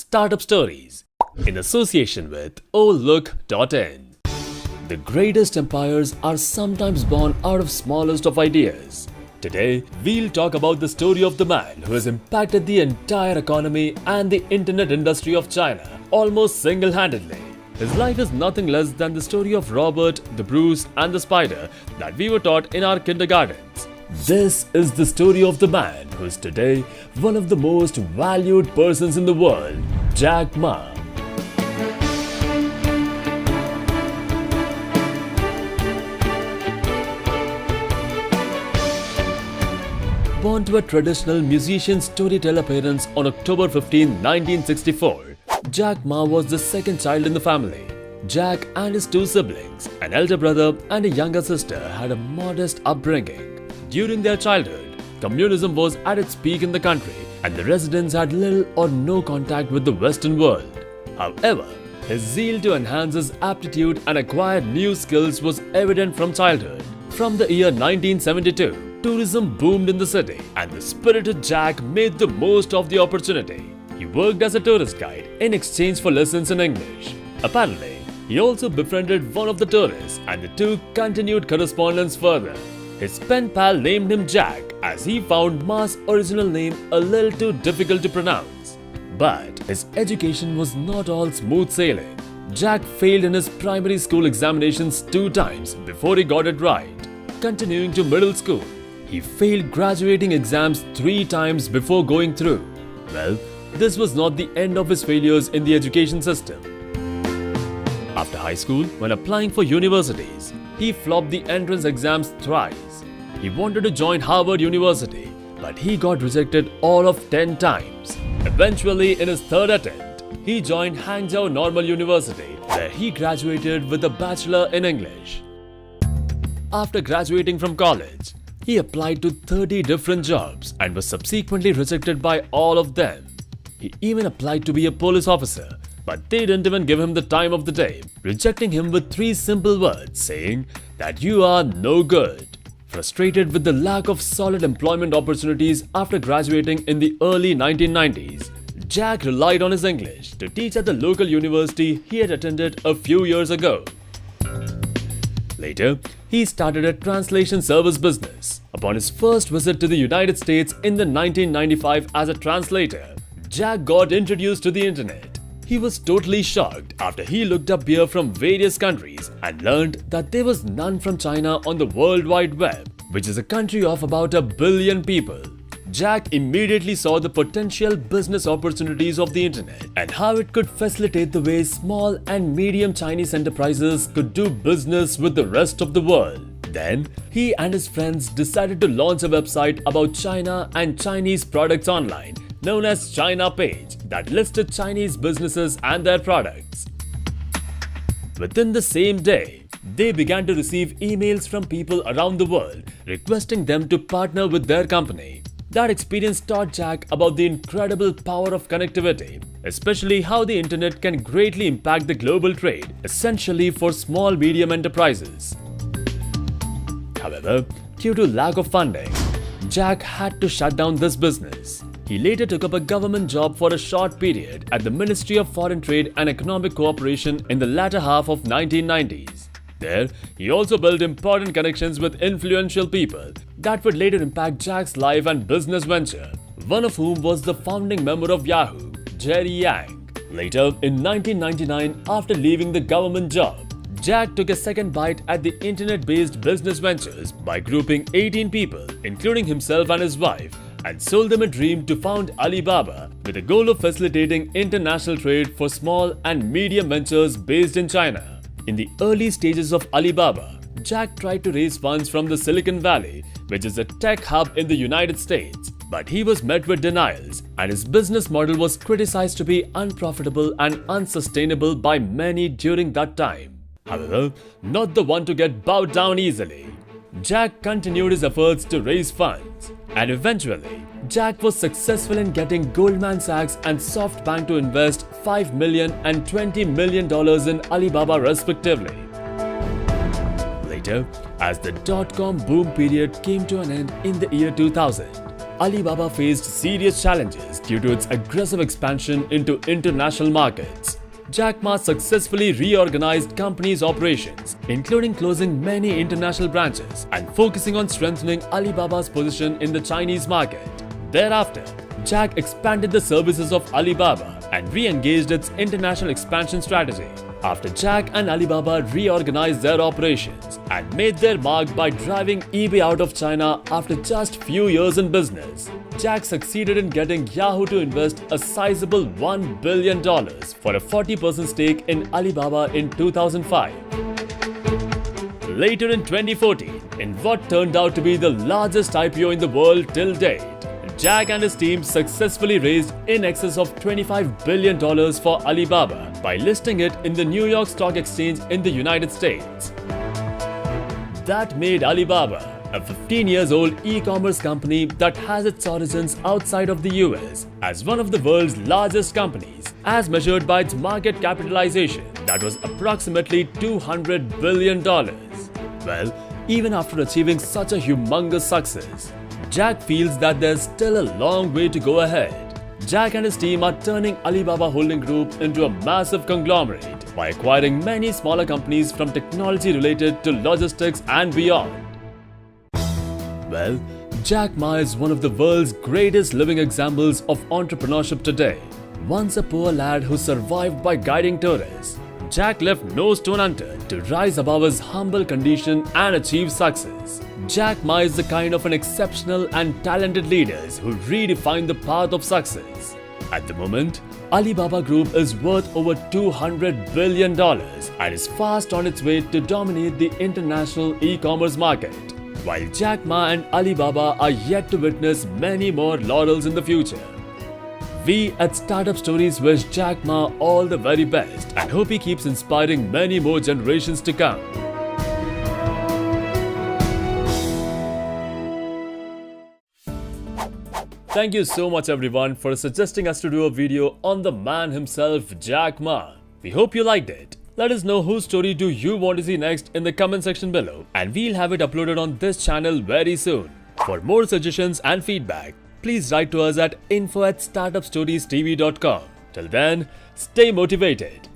Startup Stories in association with Olook.in. The greatest empires are sometimes born out of smallest of ideas. Today, we'll talk about the story of the man who has impacted the entire economy and the internet industry of China almost single-handedly. His life is nothing less than the story of Robert, the Bruce and the Spider that we were taught in our kindergartens. This is the story of the man who is today one of the most valued persons in the world, Jack Ma. Born to a traditional musician storyteller parents on October 15, 1964, Jack Ma was the second child in the family. Jack and his two siblings, an elder brother and a younger sister, had a modest upbringing. During their childhood, communism was at its peak in the country and the residents had little or no contact with the Western world. However, his zeal to enhance his aptitude and acquire new skills was evident from childhood. From the year 1972, tourism boomed in the city and the spirited Jack made the most of the opportunity. He worked as a tourist guide in exchange for lessons in English. Apparently, he also befriended one of the tourists and the two continued correspondence further. His pen pal named him Jack as he found Ma's original name a little too difficult to pronounce. But his education was not all smooth sailing. Jack failed in his primary school examinations 2 times before he got it right. Continuing to middle school, he failed graduating exams 3 times before going through. Well, this was not the end of his failures in the education system. After high school, when applying for universities, he flopped the entrance exams thrice. He wanted to join Harvard University, but he got rejected all of 10 times. Eventually, in his 3rd attempt, he joined Hangzhou Normal University, where he graduated with a bachelor in English. After graduating from college, he applied to 30 different jobs and was subsequently rejected by all of them. He even applied to be a police officer, but they didn't even give him the time of the day, rejecting him with 3 simple words saying that you are no good. Frustrated with the lack of solid employment opportunities after graduating in the early 1990s, Jack relied on his English to teach at the local university he had attended a few years ago. Later, he started a translation service business. Upon his first visit to the United States in the 1995 as a translator, Jack got introduced to the internet. He was totally shocked after he looked up beer from various countries and learned that there was none from China on the World Wide Web, which is a country of about 1 billion people. Jack immediately saw the potential business opportunities of the internet and how it could facilitate the way small and medium Chinese enterprises could do business with the rest of the world. Then, he and his friends decided to launch a website about China and Chinese products online, known as China Page, that listed Chinese businesses and their products. Within the same day, they began to receive emails from people around the world requesting them to partner with their company. That experience taught Jack about the incredible power of connectivity, especially how the internet can greatly impact the global trade, essentially for small medium enterprises. However, due to lack of funding, Jack had to shut down this business. He later took up a government job for a short period at the Ministry of Foreign Trade and Economic Cooperation in the latter half of 1990s. There, he also built important connections with influential people that would later impact Jack's life and business venture, one of whom was the founding member of Yahoo, Jerry Yang. Later, in 1999, after leaving the government job, Jack took a second bite at the internet-based business ventures by grouping 18 people, including himself and his wife, and sold them a dream to found Alibaba with the goal of facilitating international trade for small and medium ventures based in China. In the early stages of Alibaba, Jack tried to raise funds from the Silicon Valley, which is a tech hub in the United States, but he was met with denials and his business model was criticized to be unprofitable and unsustainable by many during that time. However, not the one to get bowed down easily. Jack continued his efforts to raise funds, and eventually, Jack was successful in getting Goldman Sachs and SoftBank to invest $5 million and $20 million in Alibaba respectively. Later, as the dot-com boom period came to an end in the year 2000, Alibaba faced serious challenges due to its aggressive expansion into international markets. Jack Ma successfully reorganized company's operations, including closing many international branches and focusing on strengthening Alibaba's position in the Chinese market. Thereafter, Jack expanded the services of Alibaba and re-engaged its international expansion strategy. After Jack and Alibaba reorganized their operations and made their mark by driving eBay out of China after just few years in business, Jack succeeded in getting Yahoo to invest a sizable $1 billion for a 40% stake in Alibaba in 2005. Later in 2014, in what turned out to be the largest IPO in the world till date, Jack and his team successfully raised in excess of $25 billion for Alibaba by listing it in the New York Stock Exchange in the United States. That made Alibaba a 15-year-old e-commerce company that has its origins outside of the US as one of the world's largest companies, as measured by its market capitalization that was approximately $200 billion. Well, even after achieving such a humongous success, Jack feels that there's still a long way to go ahead. Jack and his team are turning Alibaba Holding Group into a massive conglomerate by acquiring many smaller companies from technology related to logistics and beyond. Well, Jack Ma is one of the world's greatest living examples of entrepreneurship today. Once a poor lad who survived by guiding tourists, Jack left no stone unturned to rise above his humble condition and achieve success. Jack Ma is the kind of an exceptional and talented leaders who redefine the path of success. At the moment, Alibaba Group is worth over $200 billion and is fast on its way to dominate the international e-commerce market, while Jack Ma and Alibaba are yet to witness many more laurels in the future. We at Startup Stories wish Jack Ma all the very best and hope he keeps inspiring many more generations to come. Thank you so much everyone for suggesting us to do a video on the man himself, Jack Ma. We hope you liked it. Let us know whose story do you want to see next in the comment section below, and we'll have it uploaded on this channel very soon. For more suggestions and feedback, please write to us at info@startupstoriestv.com. Till then, stay motivated,